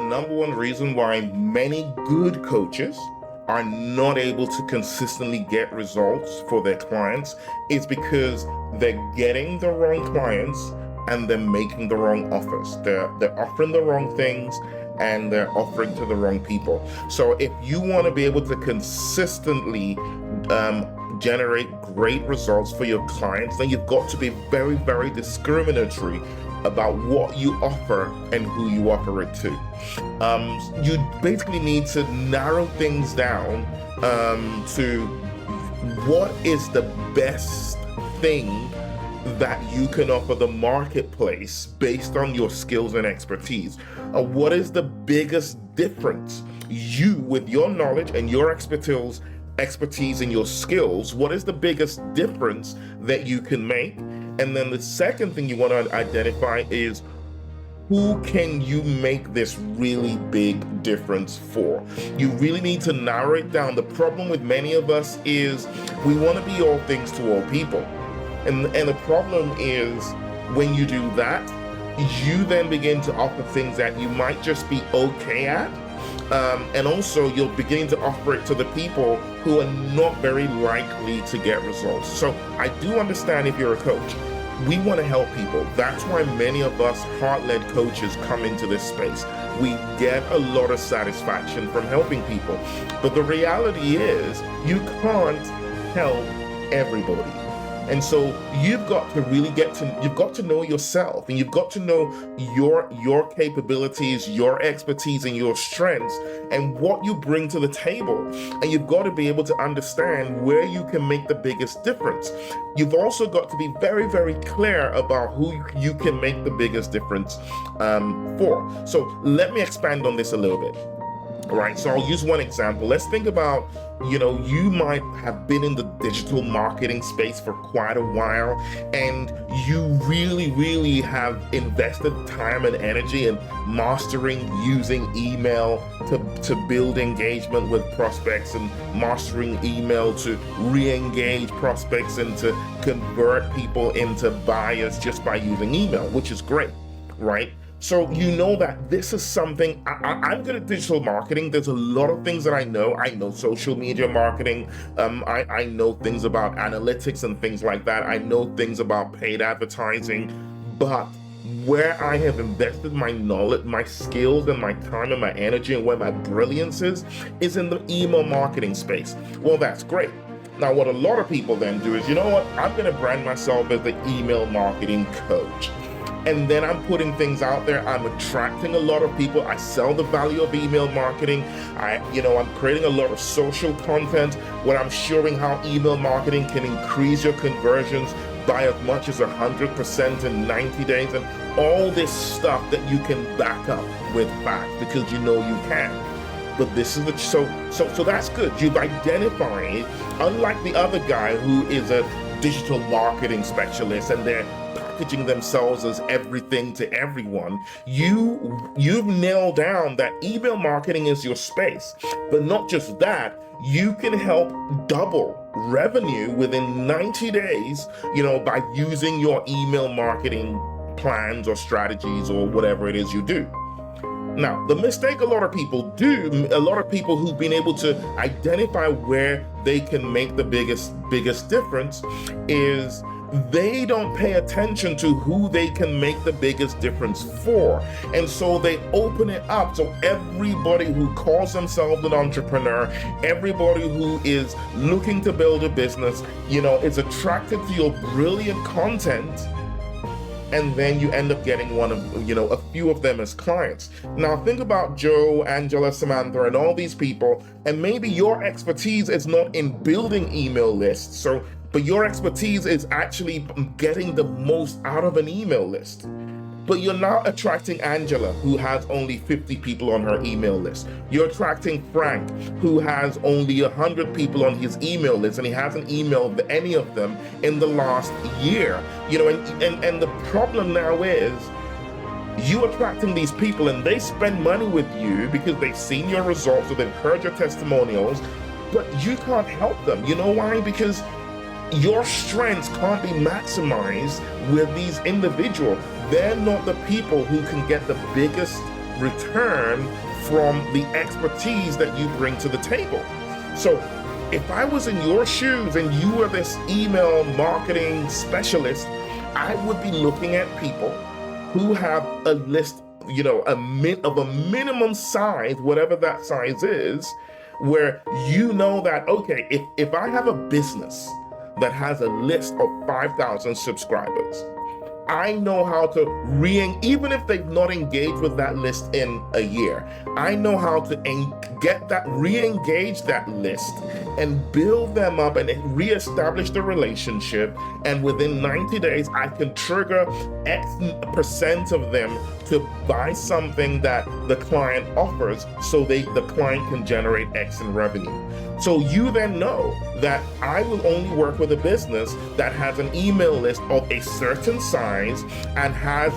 number one reason why many good coaches are not able to consistently get results for their clients is because they're getting the wrong clients and they're making the wrong offers. They're offering the wrong things and they're offering to the wrong people. So if you want to be able to consistently generate great results for your clients, then you've got to be very, very discriminatory about what you offer and who you offer it to. You basically need to narrow things down to what is the best thing that you can offer the marketplace based on your skills and expertise. What is the biggest difference you, with your knowledge and your expertise and your skills, what is the biggest difference that you can make? And then the second thing you want to identify is who can you make this really big difference for? You really need to narrow it down. The problem with many of us is we want to be all things to all people. And the problem is when you do that, you then begin to offer things that you might just be okay at. And also you're beginning to offer it to the people who are not very likely to get results. So I do understand if you're a coach, we want to help people. That's why many of us heart-led coaches come into this space. We get a lot of satisfaction from helping people. But the reality is you can't help everybody. And so you've got to really you've got to know yourself, and you've got to know your capabilities, your expertise, and your strengths, and what you bring to the table. And you've got to be able to understand where you can make the biggest difference. You've also got to be very, very clear about who you can make the biggest difference for. So let me expand on this a little bit. All right, so I'll use one example. Let's think about, you might have been in the digital marketing space for quite a while, and you really, really have invested time and energy in mastering using email to build engagement with prospects, and mastering email to re-engage prospects and to convert people into buyers just by using email, which is great, right? So you know that this is something, I'm good at digital marketing. There's a lot of things that I know. I know social media marketing. I know things about analytics and things like that. I know things about paid advertising. But where I have invested my knowledge, my skills, and my time and my energy, and where my brilliance is in the email marketing space. Well, that's great. Now, what a lot of people then do is, you know what? I'm going to brand myself as the email marketing coach. And then I'm putting things out there. I'm attracting a lot of people. I sell the value of email marketing. I'm creating a lot of social content where I'm showing how email marketing can increase your conversions by as much as 100% in 90 days, and all this stuff that you can back up with facts because you know you can. But this is so that's good. You've identified, unlike the other guy who is a digital marketing specialist and they're packaging themselves as everything to everyone, you've nailed down that email marketing is your space. But not just that, you can help double revenue within 90 days, by using your email marketing plans or strategies or whatever it is you do. Now, the mistake a lot of people who've been able to identify where they can make the biggest difference is they don't pay attention to who they can make the biggest difference for. And so they open it up so everybody who calls themselves an entrepreneur, everybody who is looking to build a business, is attracted to your brilliant content. And then you end up getting a few of them as clients. Now think about Joe, Angela, Samantha, and all these people, and maybe your expertise is not in building email lists, but your expertise is actually getting the most out of an email list. But you're now attracting Angela, who has only 50 people on her email list. You're attracting Frank, who has only 100 people on his email list, and he hasn't emailed any of them in the last year. And the problem now is you attracting these people, and they spend money with you because they've seen your results or they've heard your testimonials, but you can't help them. You know why? Because your strengths can't be maximized with these individuals. They're not the people who can get the biggest return from the expertise that you bring to the table. So if I was in your shoes and you were this email marketing specialist, I would be looking at people who have a list, of a minimum size, whatever that size is, where you know that, okay, if I have a business that has a list of 5,000 subscribers, I know how to even if they've not engaged with that list in a year, I know how to re-engage that list and build them up and re-establish the relationship. And within 90 days, I can trigger X% of them to buy something that the client offers, so the client can generate X in revenue. So you then know that I will only work with a business that has an email list of a certain size and has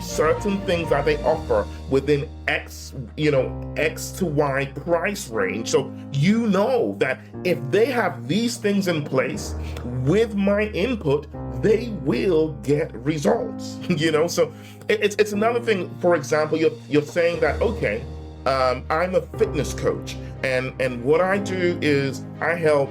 certain things that they offer within X to Y price range. So you know that if they have these things in place with my input, they will get results. So it's another thing. For example, you're saying that, okay, I'm a fitness coach, and what I do is I help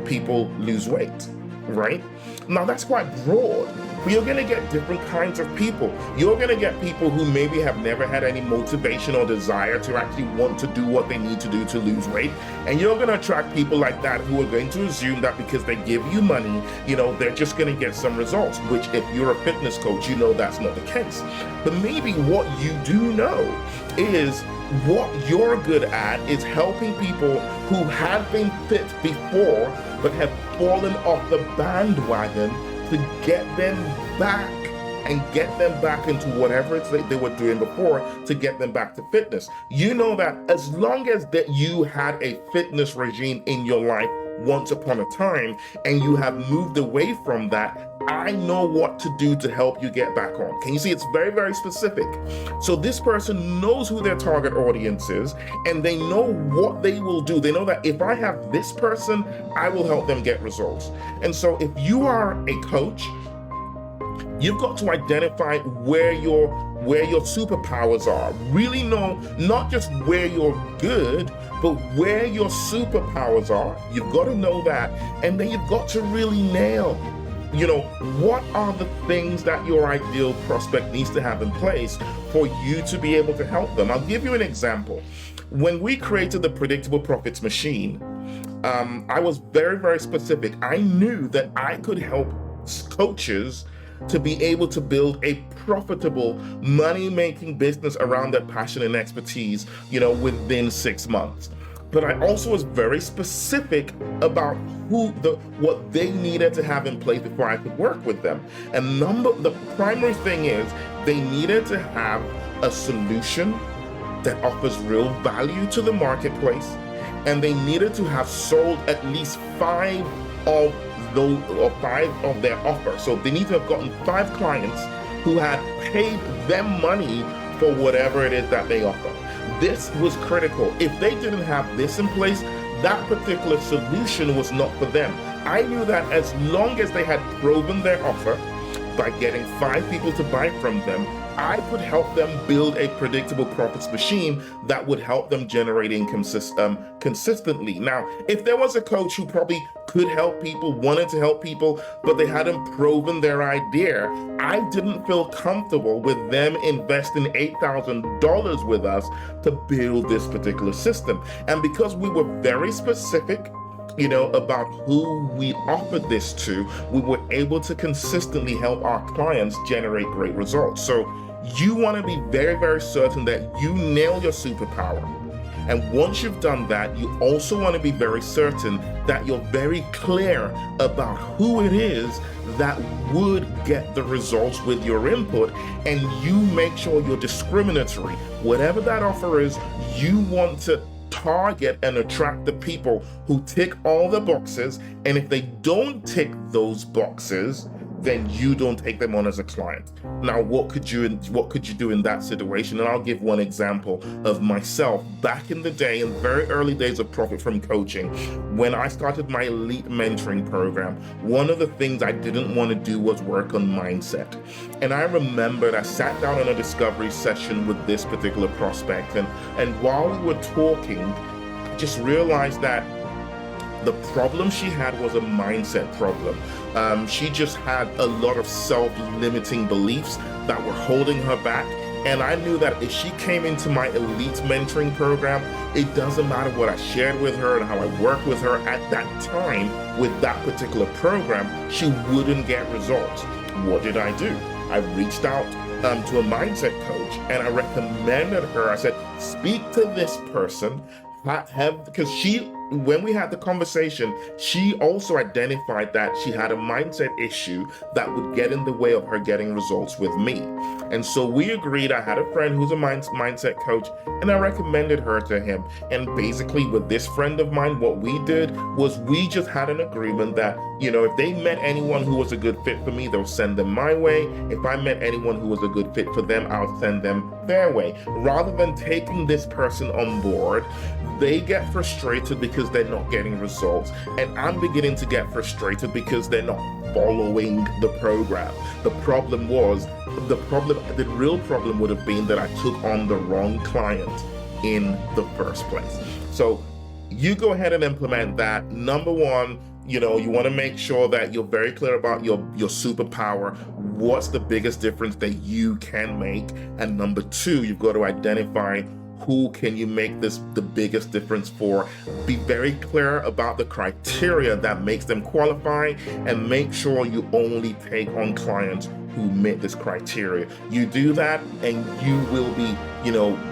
people lose weight, right? Now that's quite broad, but you're gonna get different kinds of people. You're gonna get people who maybe have never had any motivation or desire to actually want to do what they need to do to lose weight. And you're gonna attract people like that who are going to assume that because they give you money, they're just gonna get some results, which if you're a fitness coach, that's not the case. But maybe what you do know is what you're good at is helping people who have been fit before but have fallen off the bandwagon to get them back and get them back into whatever it's they were doing before, to get them back to fitness. You know that as long as that you had a fitness regime in your life once upon a time and you have moved away from that, I know what to do to help you get back on. Can you see? It's very, very specific. So this person knows who their target audience is, and they know what they will do. They know that if I have this person, I will help them get results. And so if you are a coach, you've got to identify where your superpowers are. Really know not just where you're good, but where your superpowers are. You've got to know that. And then you've got to really nail, what are the things that your ideal prospect needs to have in place for you to be able to help them. I'll give you an example. When we created the Predictable Profits Machine, I was very, very specific. I knew that I could help coaches to be able to build a profitable money-making business around their passion and expertise, within 6 months. But I also was very specific about what they needed to have in place before I could work with them. And the primary thing is they needed to have a solution that offers real value to the marketplace, and they needed to have sold at least 5 of their offer. So they need to have gotten 5 clients who had paid them money for whatever it is that they offer. This was critical. If they didn't have this in place, that particular solution was not for them. I knew that as long as they had proven their offer by getting 5 people to buy from them, I could help them build a predictable profits machine that would help them generate income consistently. Now, if there was a coach who probably could help people, wanted to help people, but they hadn't proven their idea, I didn't feel comfortable with them investing $8,000 with us to build this particular system. And because we were very specific, about who we offered this to, we were able to consistently help our clients generate great results. So you want to be very, very certain that you nail your superpower. And once you've done that, you also want to be very certain that you're very clear about who it is that would get the results with your input, and you make sure you're discriminatory. Whatever that offer is, you want to target and attract the people who tick all the boxes, and if they don't tick those boxes, then you don't take them on as a client. Now, what could you do in that situation? And I'll give one example of myself. Back in the day, in very early days of Profit from Coaching, when I started my elite mentoring program, one of the things I didn't want to do was work on mindset. And I remembered I sat down on a discovery session with this particular prospect, and while we were talking, I just realized that the problem she had was a mindset problem. She just had a lot of self-limiting beliefs that were holding her back. And I knew that if she came into my elite mentoring program, it doesn't matter what I shared with her and how I worked with her at that time with that particular program, she wouldn't get results. What did I do? I reached out to a mindset coach and I recommended her. I said, speak to this person, because when we had the conversation, she also identified that she had a mindset issue that would get in the way of her getting results with me. And so we agreed. I had a friend who's a mindset coach, and I recommended her to him. And basically with this friend of mine, what we did was we just had an agreement that, if they met anyone who was a good fit for me, they'll send them my way. If I met anyone who was a good fit for them, I'll send them their way. Rather than taking this person on board, they get frustrated because they're not getting results, and I'm beginning to get frustrated because they're not following the program. The real problem would have been that I took on the wrong client in the first place. So you go ahead and implement that. Number one, you want to make sure that you're very clear about your superpower. What's the biggest difference that you can make? And number two, you've got to identify who can you make the biggest difference for. Be very clear about the criteria that makes them qualify, and make sure you only take on clients who meet this criteria. You do that and you will be,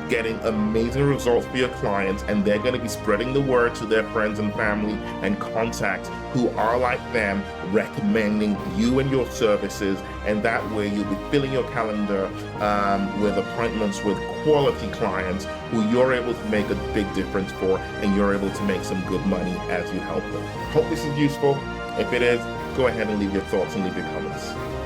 getting amazing results for your clients, and they're going to be spreading the word to their friends and family and contacts who are like them, recommending you and your services. And that way you'll be filling your calendar with appointments with quality clients who you're able to make a big difference for, and you're able to make some good money as you help them. Hope this is useful. If it is, go ahead and leave your thoughts and leave your comments.